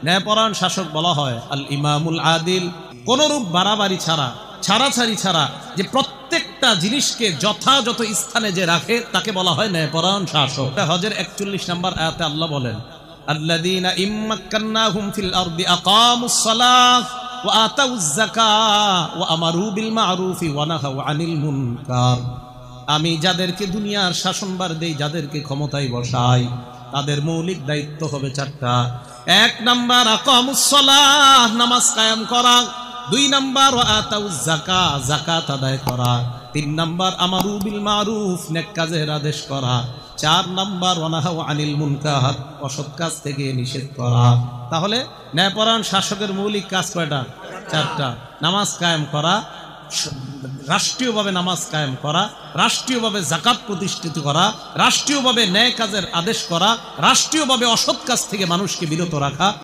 ন্যায়পরায়ণ শাসক বলা হয় আল ইমামুল আদিল, কোনরূপ বাড়াবাড়ি ছাড়া, ছাড়াছাড়ি ছাড়া যে প্রত্যেকটা জিনিসকে যথাযথ স্থানে যে রাখে তাকে বলা হয় ন্যায়পরায়ণ শাসক। হজের 41 নম্বর আয়াতে আল্লাহ বলেন আল্লাযীনা ইম্মাক্কান্নাহুম ফিল আরদি আকামুস সালাহ ওয়া আতাউয যাকাত ওয়া আমারু বিল মা'রুফি ওয়া নাহাউ আনিল মুনকার। আমি যাদেরকে দুনিয়ার শাসনভার দেই, যাদেরকে ক্ষমতায় বসাই, তাদের মৌলিক দায়িত্ব হবে 4টা। 1 নাম্বার আকামুস সালাহ, নামাজ কায়েম করা। 2 নাম্বার ওয়া আতাউয যাকাত, যাকাত আদায় করা। 3 নাম্বার আমারু বিল মা'রুফ, নেক কাজের আদেশ করা। 4 নাম্বার ওয়া নাহাউ আনিল মুনকার, অসৎ কাজ থেকে নিষেধ করা। তাহলে ন্যায়পরায়ণ শাসকের মৌলিক কাজ কয়টা? 4টা। নামাজ কায়েম করা, রাষ্ট্রীয়ভাবে নামাজ কায়েম করা, রাষ্ট্রীয়ভাবে যাকাত প্রতিষ্ঠিত করা, রাষ্ট্রীয়ভাবে ন্যায় কাজের আদেশ করা, রাষ্ট্রীয়ভাবে অসৎ কাজ থেকে মানুষকে বিরত রাখা।